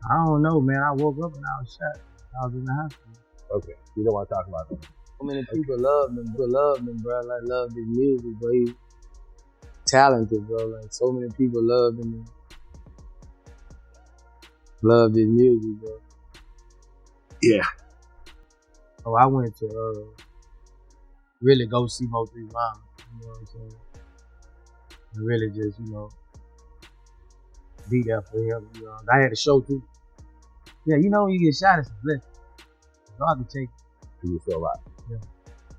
I don't know, man. I woke up and I was shot. I was in the hospital. Okay, you don't want to talk about that. So many people loved him, bro. Like, loved his music, bro. He's talented, bro. Like, so many people loved him. Loved his music, bro. Yeah. So I went to really go see Mo3 live. You know what I'm saying? And really just, be there for him. I had a show too. Yeah, when you get shot, it's a blessing. God can take it. You feel alive. Yeah.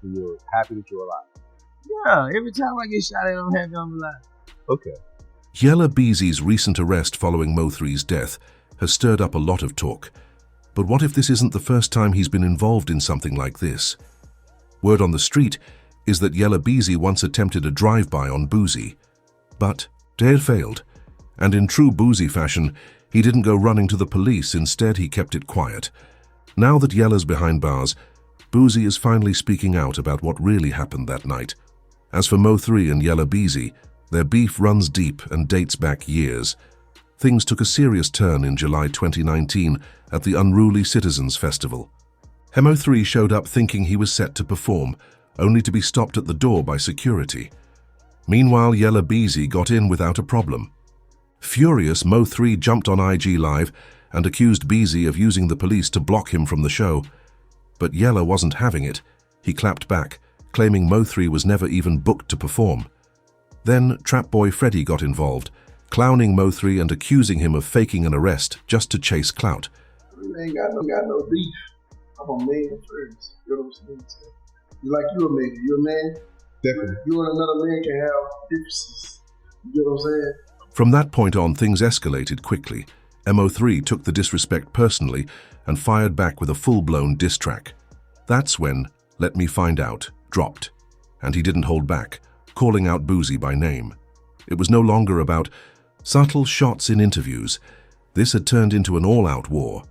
You're happy that you're alive. Yeah, every time I get shot at, I'm happy I'm alive. Okay. Yella Beezy's recent arrest following Mo3's death has stirred up a lot of talk. But what if this isn't the first time he's been involved in something like this? Word on the street is that Yella Beezy once attempted a drive-by on Boosie, but it failed. And in true Boosie fashion, he didn't go running to the police. Instead, he kept it quiet. Now that Yella's behind bars, Boosie is finally speaking out about what really happened that night. As for Mo3 and Yella Beezy, their beef runs deep and dates back years. Things took a serious turn in July 2019 at the Unruly Citizens Festival. Mo3 showed up thinking he was set to perform, only to be stopped at the door by security. Meanwhile, Yella Beezy got in without a problem. Furious, Mo3 jumped on IG Live and accused Beezy of using the police to block him from the show. But Yella wasn't having it. He clapped back, claiming Mo3 was never even booked to perform. Then Trap Boy Freddy got involved, clowning Mo3 and accusing him of faking an arrest just to chase clout. I ain't got no beef. I'm a man first. You know what I'm saying? You're like you a man. You a man? Definitely. You and another man can have differences. You know what I'm saying? From that point on, things escalated quickly. Mo3 took the disrespect personally and fired back with a full-blown diss track. That's when Let Me Find Out dropped, and he didn't hold back, calling out Boosie by name. It was no longer about subtle shots in interviews. This had turned into an all-out war.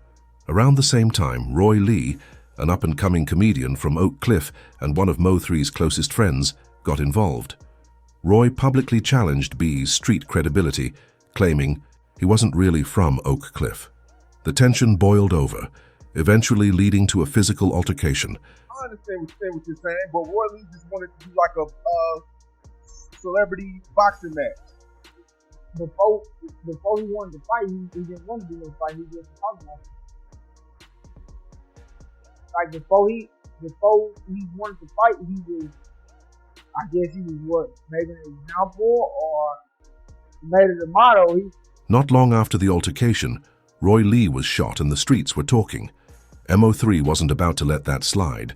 Around the same time, Roy Lee, an up-and-coming comedian from Oak Cliff and one of Mo3's closest friends, got involved. Roy publicly challenged B's street credibility, claiming he wasn't really from Oak Cliff. The tension boiled over, eventually leading to a physical altercation. I understand what you're saying, but Roy Lee just wanted to do like a celebrity boxing match. Before he wanted to fight, he didn't want to do a fight. He just talking about it. Like before he wanted to fight, he was, I guess he was what, maybe an example or made it a motto. Not long after the altercation, Roy Lee was shot and the streets were talking. Mo3 wasn't about to let that slide.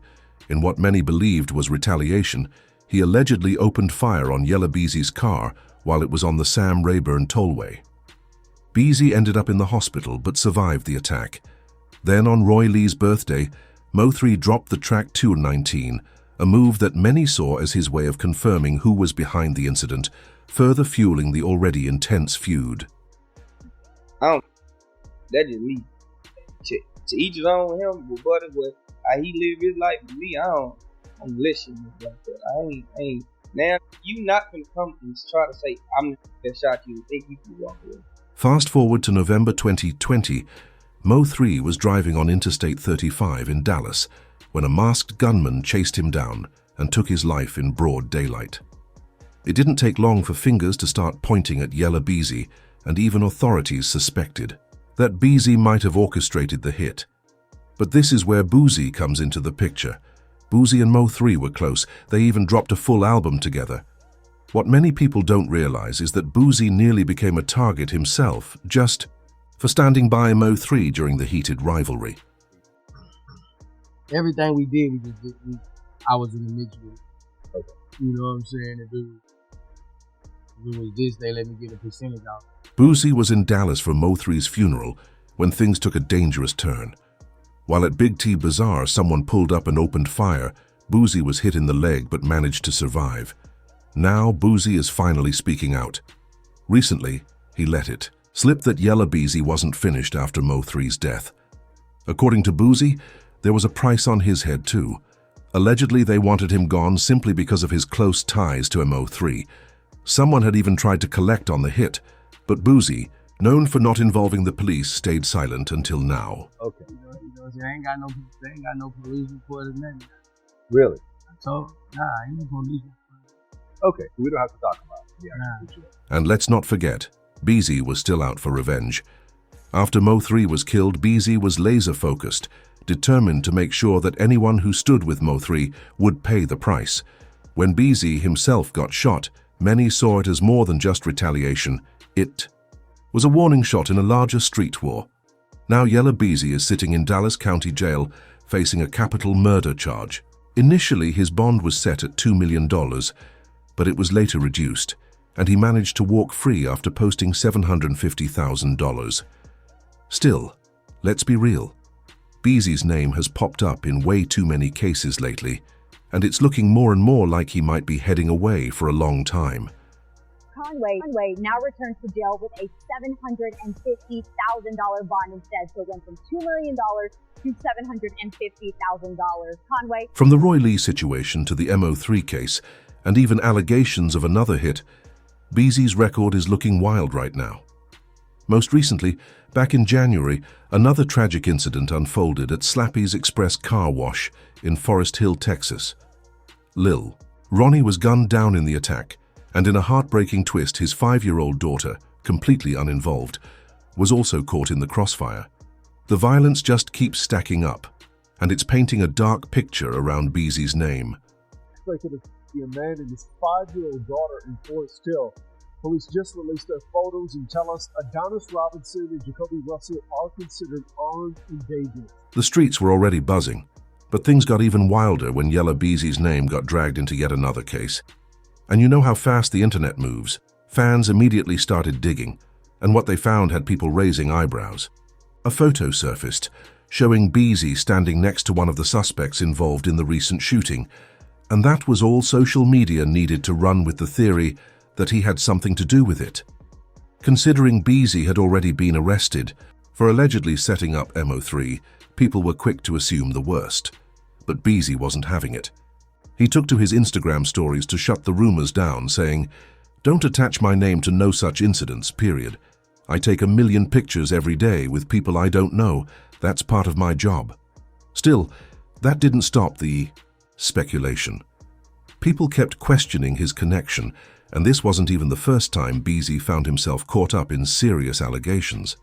In what many believed was retaliation, he allegedly opened fire on Yella Beezy's car while it was on the Sam Rayburn tollway. Beezy ended up in the hospital but survived the attack. Then on Roy Lee's birthday, Mo3 dropped the track 219, a move that many saw as his way of confirming who was behind the incident, further fueling the already intense feud. That's just me. To each his own, him, but how he live his life. For me, I don't listen like that. I ain't. Now, you not gonna come and try to say, I'm gonna shot you and think you can walk away. Fast forward to November 2020, Mo3 was driving on Interstate 35 in Dallas when a masked gunman chased him down and took his life in broad daylight. It didn't take long for fingers to start pointing at Yella Beezy, and even authorities suspected that Beezy might have orchestrated the hit. But this is where Boosie comes into the picture. Boosie and Mo3 were close. They even dropped a full album together. What many people don't realize is that Boosie nearly became a target himself, just for standing by Mo3 during the heated rivalry. Everything we did, I was in the mix with it. Okay. You know what I'm saying? If it was this, they let me get a percentage out. Boosie was in Dallas for Mo3's funeral when things took a dangerous turn. While at Big T Bazaar, someone pulled up and opened fire. Boosie was hit in the leg but managed to survive. Now Boosie is finally speaking out. Recently, he let it slip that Yella Beezy wasn't finished after Mo3's death. According to Boosie, there was a price on his head too. Allegedly, they wanted him gone simply because of his close ties to Mo3. Someone had even tried to collect on the hit, but Boosie, known for not involving the police, stayed silent until now. Okay. They ain't got no police report or nothing. Really? So, ain't no police report. Okay, so we don't have to talk about it. Yeah. Nah. And let's not forget, Beezy was still out for revenge. After Mo3 was killed, Beezy was laser-focused, determined to make sure that anyone who stood with Mo3 would pay the price. When Beezy himself got shot, many saw it as more than just retaliation. It was a warning shot in a larger street war. Now Yella Beezy is sitting in Dallas County Jail, facing a capital murder charge. Initially, his bond was set at $2 million, but it was later reduced, and he managed to walk free after posting $750,000. Still, let's be real. Beezy's name has popped up in way too many cases lately, and it's looking more and more like he might be heading away for a long time. Conway now returns to jail with a $750,000 bond instead, so it went from $2 million to $750,000. Conway. From the Roy Lee situation to the Mo3 case, and even allegations of another hit, Beezy's record is looking wild right now. Most recently, back in January, another tragic incident unfolded at Slappy's Express Car Wash in Forest Hill, Texas. Lil Ronnie was gunned down in the attack, and in a heartbreaking twist, his 5-year-old daughter, completely uninvolved, was also caught in the crossfire. The violence just keeps stacking up, and it's painting a dark picture around Beezy's name. Expected to be a man and his 5-year-old daughter in Forest Hill. Police just released their photos and tell us Adonis Robinson and Jacoby Russell are considered armed and dangerous. The streets were already buzzing, but things got even wilder when Yella Beezy's name got dragged into yet another case. And you know how fast the internet moves. Fans immediately started digging, and what they found had people raising eyebrows. A photo surfaced, showing Beezy standing next to one of the suspects involved in the recent shooting, and that was all social media needed to run with the theory that he had something to do with it. Considering Beezy had already been arrested for allegedly setting up Mo3, people were quick to assume the worst. But Beezy wasn't having it. He took to his Instagram stories to shut the rumors down, saying, "Don't attach my name to no such incidents, period. I take 1 million pictures every day with people I don't know. That's part of my job." Still, that didn't stop the speculation. People kept questioning his connection, and this wasn't even the first time Beezy found himself caught up in serious allegations.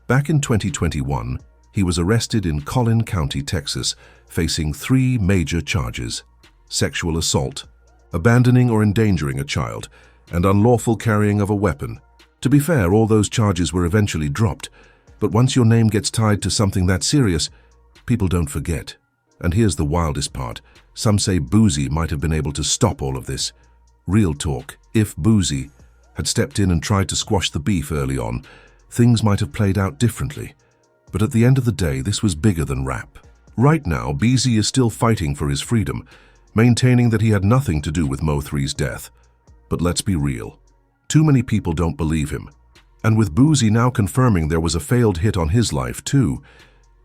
Back in 2021, he was arrested in Collin County, Texas, facing 3 major charges: sexual assault, abandoning or endangering a child, and unlawful carrying of a weapon. To be fair, all those charges were eventually dropped, but once your name gets tied to something that serious, people don't forget. And here's the wildest part. Some say Boosie might have been able to stop all of this. Real talk, if Boosie had stepped in and tried to squash the beef early on, things might have played out differently. But at the end of the day, this was bigger than rap. Right now, Beezy is still fighting for his freedom, maintaining that he had nothing to do with Mo3's death. But let's be real. Too many people don't believe him. And with Boosie now confirming there was a failed hit on his life too,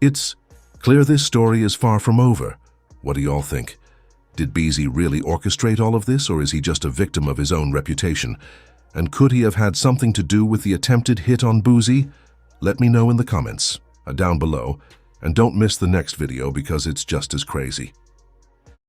it's clear this story is far from over. What do y'all think? Did Beezy really orchestrate all of this, or is he just a victim of his own reputation? And could he have had something to do with the attempted hit on Boosie? Let me know in the comments down below, and don't miss the next video because it's just as crazy.